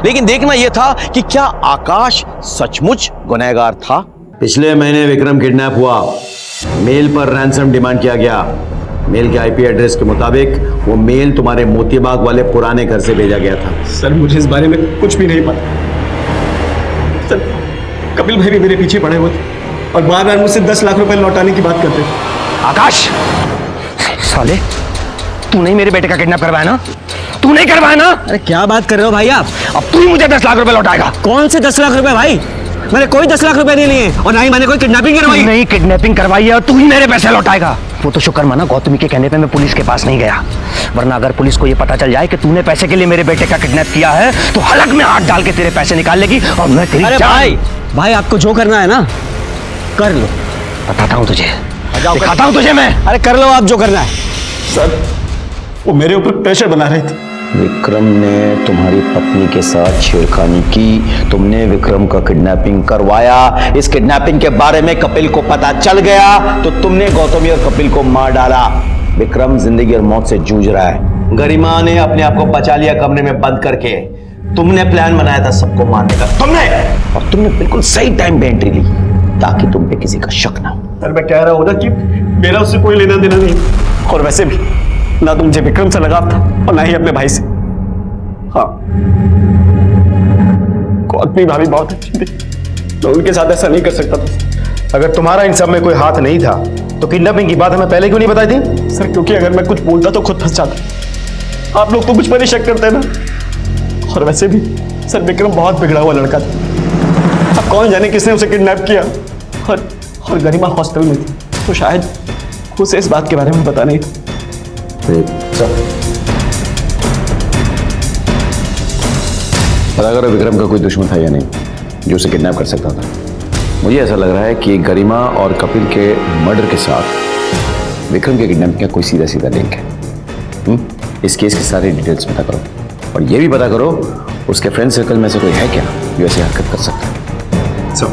लेकिन देखना यह था कि क्या आकाश सचमुच गुनहगार था। पिछले महीने विक्रम किडनैप हुआ, मेल पर रैंसम डिमांड किया गया। मेल के आईपी एड्रेस के मुताबिक वो मेल तुम्हारे मोतीबाग वाले पुराने घर से भेजा गया था। सर मुझे इस बारे में कुछ भी नहीं पता। सर कपिल भाई भी मेरे पीछे पड़े हुए थे और बार बार मुझसे 10 लाख रुपए लौटाने की बात करते थे। आकाश, साले तू नहीं मेरे बेटे का किडनैप करवाया ना? तू नहीं करवाया ना? अरे क्या बात कर रहे हो भाई आप? अब तू ही मुझे 10 लाख रुपए लौटाएगा। कौन से 10 लाख रुपए भाई? मैंने कोई 10 लाख रुपए नहीं लिए और ना ही मैंने कोई किडनैपिंग करवाई। नहीं, किडनैपिंग करवाई है और तू ही मेरे पैसे लौटाएगा। वो तो शुक्र माना गौतमी के कहने पे मैं पुलिस के पास नहीं गया, वरना अगर पुलिस को ये पता चल जाए कि तूने पैसे के लिए मेरे बेटे का किडनैप किया है तो हलक में हाथ डाल के तेरे पैसे निकाल लेगी और मैं तेरी अरे भाई आपको जो करना है ना कर लो, बताता हूँ तुझे, दिखाता हूँ तुझे मैं। अरे कर लो आप जो करना है। सर वो मेरे ऊपर प्रेशर बना रही थी। विक्रम ने तुम्हारी पत्नी के साथ छेड़खानी की, तुमने विक्रम का किडनैपिंग करवाया। इस किडनैपिंग के बारे में कपिल को पता चल गया तो तुमने गौतमी और कपिल को मार डाला। विक्रम जिंदगी और मौत से जूझ रहा है। गरिमा ने अपने आप को बचा लिया कमरे में बंद करके। तुमने प्लान बनाया था सबको मारने का, और तुमने बिल्कुल सही टाइम पे एंट्री ली ताकि तुम पे किसी का शक ना हो। सर मैं कह रहा हूँ ना कि मेरा उससे कोई लेना देना नहीं, और वैसे भी ना तो मुझे विक्रम से लगाव था और ना ही अपने भाई से। हाँ, गौतमी भाभी बहुत अच्छी थी, मैं उनके साथ ऐसा नहीं कर सकता था। अगर तुम्हारा इन सब में कोई हाथ नहीं था तो किडनैपिंग की बात हमें पहले क्यों नहीं बताई थी? सर क्योंकि अगर मैं कुछ बोलता तो खुद फंस जाता। आप लोग तो मुझ पर ही शक करते हैं ना। और वैसे भी सर विक्रम बहुत बिगड़ा हुआ लड़का था। अब कौन जाने किसने उसे किडनैप किया, और गरिमा हॉस्टल में थी, तो शायद उसे इस बात के बारे में पता नहीं था। पता करो विक्रम का कोई दुश्मन था या नहीं जो उसे किडनैप कर सकता था। मुझे ऐसा लग रहा है कि गरिमा और कपिल के मर्डर के साथ विक्रम के किडनैप का कोई सीधा सीधा लिंक है। इस केस की सारी डिटेल्स पता करो और ये भी पता करो उसके फ्रेंड सर्कल में से कोई है क्या जो ऐसी हरकत कर सकता है। चलो।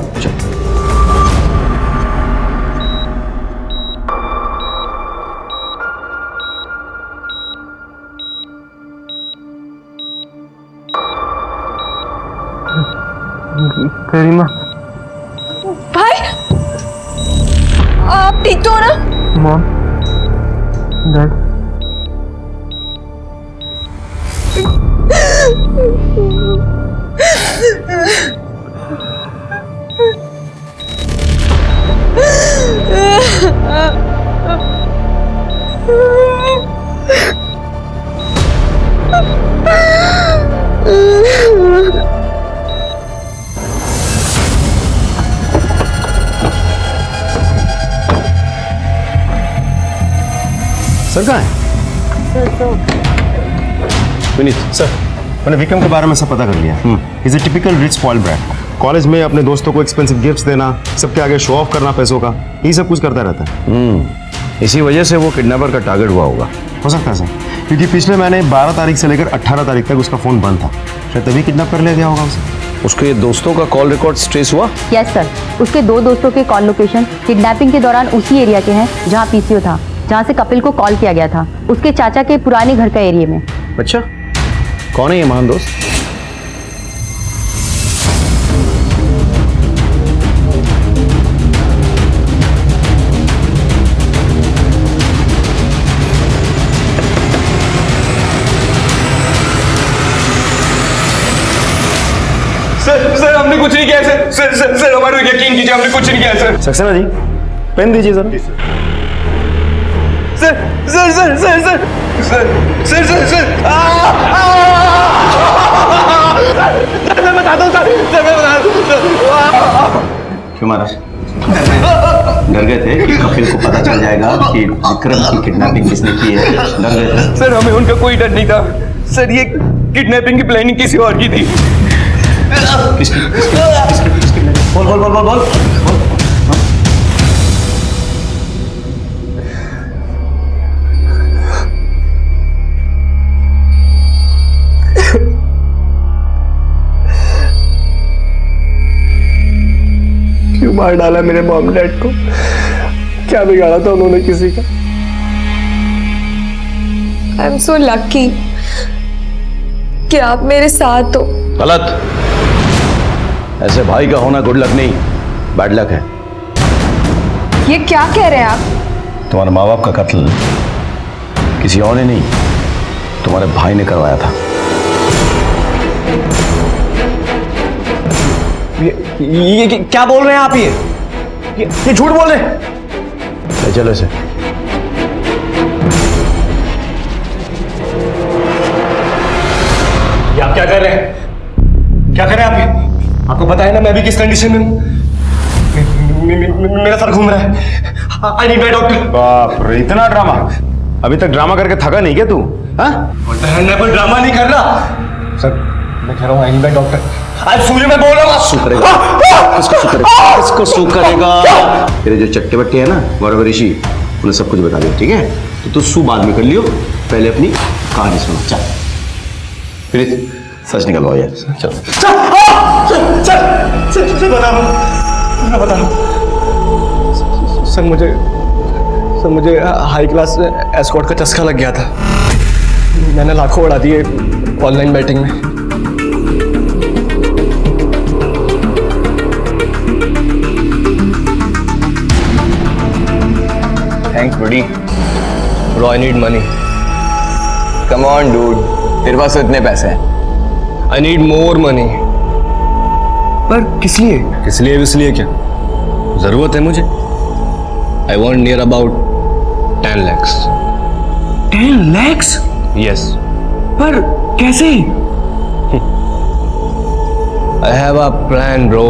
गरिमा भाई आप ठीक तो हो ना? मॉम डैड सर कहाँ है? विनीत सर, मैंने विक्रम के बारे में सब पता कर लिया। Is a typical rich spoiled brat. College में अपने दोस्तों को एक्सपेंसिव गिफ्ट्स देना, सबके आगे शो ऑफ करना पैसों का, यही सब कुछ करता रहता है। इसी वजह से वो किडनैपर का टारगेट हुआ होगा। हो सकता है सर, क्योंकि पिछले महीने 12 तारीख से लेकर 18 तारीख तक उसका फोन बंद था, शायद तभी किडनैप कर लिया गया होगा उसे। उसके दोस्तों का कॉल रिकॉर्ड ट्रेस हुआ? यस सर, उसके 2 दोस्तों के कॉल लोकेशन किडनैपिंग के दौरान उसी एरिया के हैं जहाँ पीसीओ था, जहाँ से कपिल को कॉल किया गया था, उसके चाचा के पुराने घर का एरिया में। अच्छा, कौन है ये महान दोस्त? सर हमने कुछ नहीं किया सर हमारे यकीन कीजिए, हमने कुछ नहीं किया सर। सक्सेना जी, पेन दीजिए सर। मैं बताता हूँ सर मैं बता दूँ। क्यों मारा? डर गए थे कि कपिल को पता चल जाएगा कि विक्रम की किडनैपिंग किसने की है? डर गए थे? सर हमें उनका कोई डर नहीं था सर, ये किडनैपिंग की प्लानिंग किसी और की थी। बोल बोल बोल बोल बोल। क्यों मार डाला मेरे मॉम डैड को? क्या बिगाड़ा था उन्होंने किसी का? आई एम सो लकी कि आप मेरे साथ हो। गलत। ऐसे भाई का होना गुड लक नहीं, बैड लक है। ये क्या कह रहे हैं आप? तुम्हारे माँ बाप का कत्ल किसी और ने नहीं, तुम्हारे भाई ने करवाया था। ये क्या बोल रहे हैं आप? ये झूठ बोल रहे हैं। चलो इसे। आप क्या कर रहे हैं? क्या कर रहे हैं आप? आपको पता है ना मैं अभी किस कंडीशन में हूँ? मेरा सर घूम रहा है। I need my doctor. बाप रे, इतना ड्रामा! अभी तक ड्रामा करके थका नहीं क्या तू? हाँ? मैं कोई ड्रामा नहीं कर रहा सर, मैं कह रहा हूँ आई नीड माय डॉक्टर। आज सूर्य में बोल रहा हूँ। सू करेगा? किसको सू करेगा? किसको सू करेगा? तेरे जो चट्टे बट्टे हैं ना गौरव ऋषि, उन्हें सब कुछ बता दिया, ठीक है? तो तू सू बाद में कर लियो, पहले अपनी कहानी सुनो। चल प्रीत, सच निकलवाओ यार। चलो सर बता रहा हूँ सर, मुझे हाई क्लास एस्कॉर्ट का चस्का लग गया था। मैंने लाखों उड़ा दिए ऑनलाइन बैटिंग में। थैंक्स बड़ी। Bro I need money. Come on dude, तेरे पास तो इतने पैसे हैं। I need more money. पर किस लिए? किस लिए इसलिए क्या जरूरत है मुझे? I want near about 10 lakhs। 10 lakhs? Yes. पर कैसे? I have a plan bro.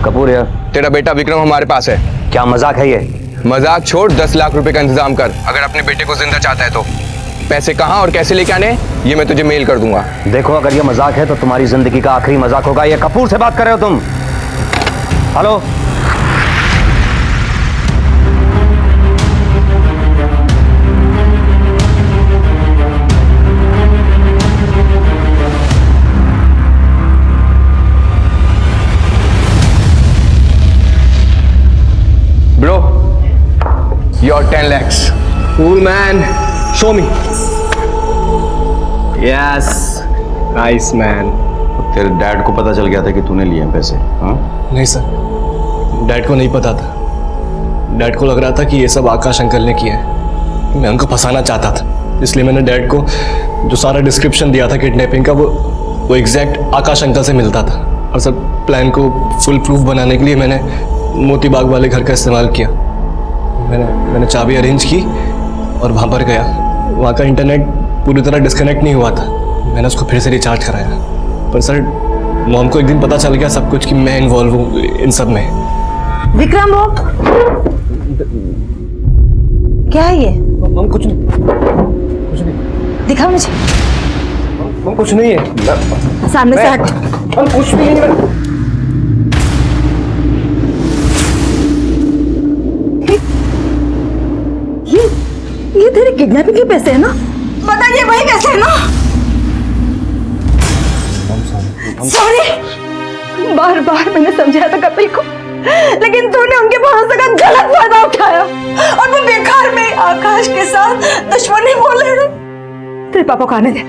Kapoor यार, तेरा बेटा विक्रम हमारे पास है। क्या मजाक है ये? मजाक छोड़, 10 लाख रुपए का इंतजाम कर अगर अपने बेटे को जिंदा चाहता है तो। पैसे कहाँ और कैसे लेके आने ये मैं तुझे मेल कर दूंगा। देखो, अगर ये मजाक है तो तुम्हारी जिंदगी का आखिरी मजाक होगा। ये कपूर से बात कर रहे हो तुम? Hello, Your 10 lakhs. Cool man. Show me. Yes. Nice man. तेरे डैड को पता चल गया था कि तूने लिए हैं पैसे? हाँ? नहीं सर, डैड को नहीं पता था। डैड को लग रहा था कि ये सब आकाश अंकल ने किया है। मैं उनको फंसाना चाहता था, इसलिए मैंने डैड को जो सारा डिस्क्रिप्शन दिया था किडनैपिंग का वो एग्जैक्ट आकाश अंकल से मिलता था। और सर प्लान को फुल प्रूफ बनाने के लिए मैंने मोती बाग वाले घर का इस्तेमाल किया। मैंने चाबी अरेंज की और वहाँ पर गया। वहाँ का इंटरनेट पूरी तरह डिस्कनेक्ट नहीं हुआ था। मैंने उसको फिर से रिचार्ज कराया, पर सर मॉम को एक दिन पता चल गया सब कुछ कि मैं इन्वॉल्व हूँ इन सब में। विक्रम वो क्या है ये? मॉम कुछ नहीं। दिखा मुझे। मॉम कुछ नहीं है। सामने से हट। मॉम कुछ भी नहीं है। ये तेरे किडनैपिंग के पैसे है ना? बताइए वही पैसे है ना? सॉरी, बार बार मैंने समझाया था कपिल को, लेकिन तूने उनके भरोसे का गलत फायदा उठाया और वो बेकार में आकाश के साथ दुश्मनी बोले। तेरे पापा को आने दे,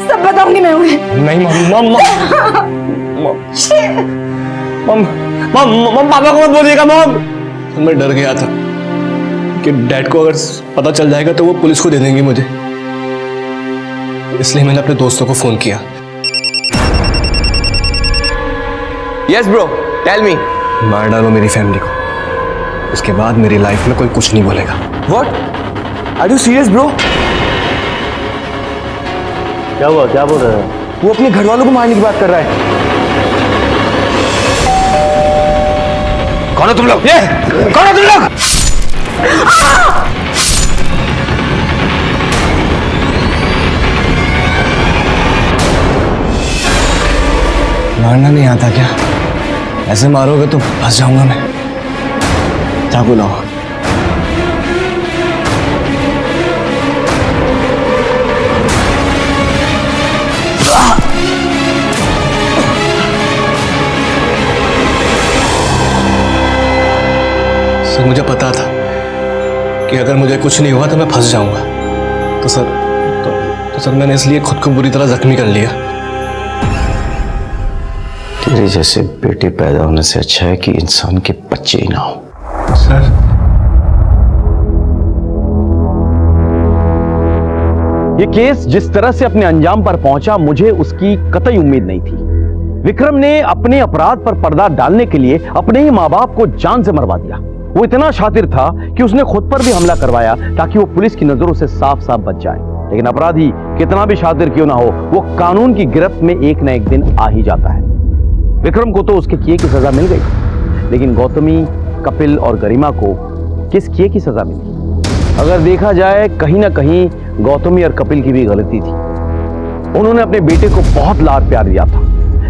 सब बताऊंगी मैं उन्हें। नहीं मॉम पापा को मत बोलिएगा मॉम। मैं डर गया था कि डैड को अगर पता चल जाएगा तो वो पुलिस को दे देंगे मुझे, इसलिए मैंने अपने दोस्तों को फोन किया। Yes bro, tell me. मार डालो मेरी फैमिली को, उसके बाद मेरी लाइफ में कोई कुछ नहीं बोलेगा। What? Are you serious bro? क्या हुआ, क्या बोल रहा है? वो अपने घर वालों को मारने की बात कर रहा है। कौन है तुम लोग? ये कौन है तुम लोग? मारना नहीं आता क्या? ऐसे मारोगे तो फंस जाऊंगा मैं। चाकू लाओ। सर मुझे पता था कि अगर मुझे कुछ नहीं हुआ तो मैं फंस जाऊंगा, तो सर मैंने इसलिए खुद को बुरी तरह जख्मी कर लिया। तेरे जैसे बेटे पैदा होने से अच्छा है कि इंसान के बच्चे ही ना हो। सर ये केस जिस तरह से अपने अंजाम पर पहुंचा, मुझे उसकी कतई उम्मीद नहीं थी। विक्रम ने अपने अपराध पर पर्दा डालने के लिए अपने ही मां बाप को जान से मरवा दिया। वो इतना शातिर था कि उसने खुद पर भी हमला करवाया ताकि वो पुलिस की नजरों से साफ साफ बच जाए। लेकिन अपराधी कितना भी शातिर क्यों ना हो, वो कानून की गिरफ्त में एक न एक दिन आ ही जाता है। विक्रम को तो उसके किए की सजा मिल गई, लेकिन गौतमी, कपिल और गरिमा को किस किए की सजा मिली? अगर देखा जाए कहीं ना कहीं गौतमी और कपिल की भी गलती थी। उन्होंने अपने बेटे को बहुत लाड प्यार दिया था,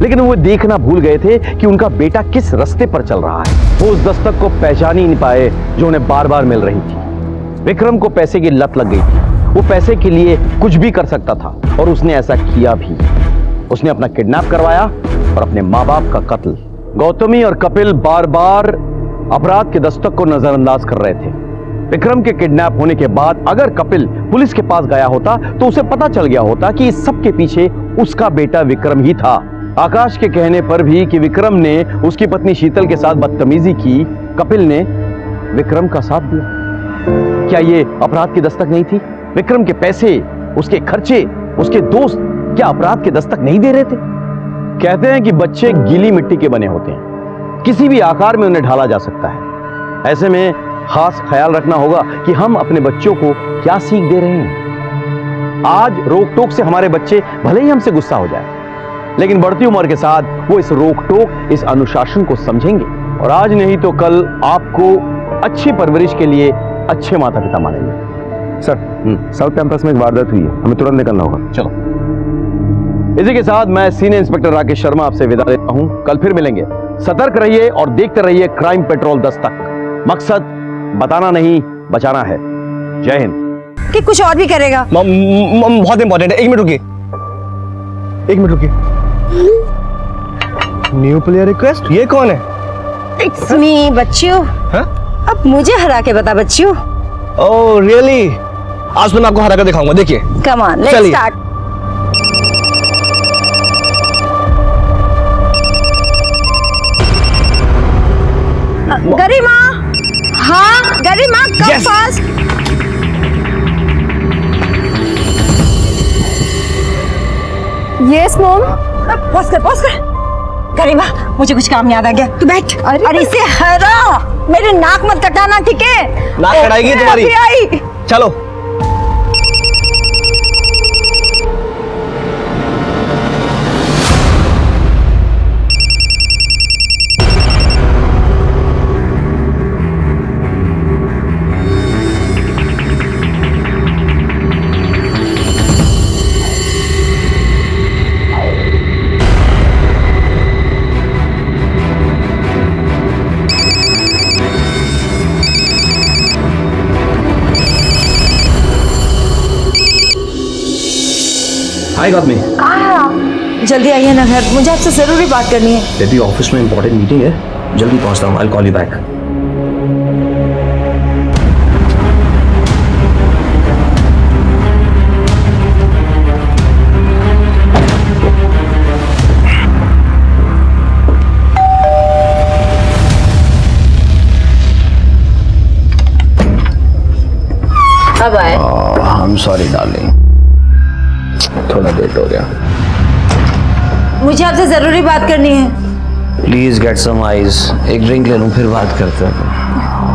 लेकिन वो देखना भूल गए थे कि उनका बेटा किस रास्ते पर चल रहा है। वो उस दस्तक को पहचान ही नहीं पाए जो उन्हें बार बार मिल रही थी। विक्रम को पैसे की लत लग गई थी। वो पैसे के लिए कुछ भी कर सकता था और उसने ऐसा किया भी। उसने अपना किडनैप करवाया और अपने माँ बाप का कत्ल। गौतमी और कपिल बार बार अपराध के दस्तक को नजरअंदाज कर रहे थे। विक्रम के किडनैप होने के बाद अगर कपिल पुलिस के पास गया होता तो उसे पता चल गया होता कि इस सब के पीछे उसका बेटा विक्रम ही था। आकाश के कहने पर भी कि विक्रम ने उसकी पत्नी शीतल के साथ बदतमीजी की, कपिल ने विक्रम का साथ दिया। क्या ये अपराध की दस्तक नहीं थी? विक्रम के पैसे, उसके खर्चे, उसके दोस्त क्या अपराध के दस्तक नहीं दे रहे थे? कहते हैं कि बच्चे गीली मिट्टी के बने होते हैं, किसी भी आकार में उन्हें ढाला जा सकता है। ऐसे में खास ख्याल रखना होगा कि हम अपने बच्चों को क्या सीख दे रहे हैं। आज रोक टोक से हमारे बच्चे भले ही हमसे गुस्सा हो जाए, लेकिन बढ़ती उम्र के साथ वो इस रोक टोक, इस अनुशासन को समझेंगे और आज नहीं तो कल आपको अच्छी परवरिश के लिए अच्छे माता पिता मानेंगे। सर साउथ कैंपस में एक वारदात हुई है, हमें तुरंत निकलना होगा। चलो। इसी के साथ मैं सीनियर इंस्पेक्टर राकेश शर्मा आपसे विदा लेता हूं। कल फिर मिलेंगे। सतर्क रहिए और देखते रहिए क्राइम पेट्रोल दस्तक। मकसद बताना नहीं, बचाना है। जय हिंद। कि कुछ और भी करेगा? बहुत इंपॉर्टेंट है। 1 मिनट रुकिए, 1 मिनट रुकिए। न्यू प्लेयर रिक्वेस्ट, ये कौन है? इट्स मी बच्चों। अब मुझे हरा के बता बच्चियों। ओह रियली, आज तो मैं आपको हरा कर दिखाऊंगा, देखिए। कम ऑन, लेट्स चलिए। स्टार्ट। गरिमा, हाँ गरिमा, कम Yes. Fast. Yes mom. Pause कर। गरिमा, मुझे कुछ काम याद आ गया, तू बैठ। अरे इसे हरा, मेरे नाक मत कटाना, ठीक है? नाक कटाएगी ओके, तुम्हारी। अभी आई। चलो। हाय गौतमी। जल्दी आइए ना घर, मुझे आपसे जरूरी बात करनी है। बेबी ऑफिस में इंपॉर्टेंट मीटिंग है, जल्दी पहुंचता हूँ। I call you back. अब आए। आई एम सॉरी डार्लिंग, थोड़ा लेट हो गया। मुझे आपसे जरूरी बात करनी है। प्लीज गेट सम आइस, एक ड्रिंक ले लूं फिर बात करते हैं।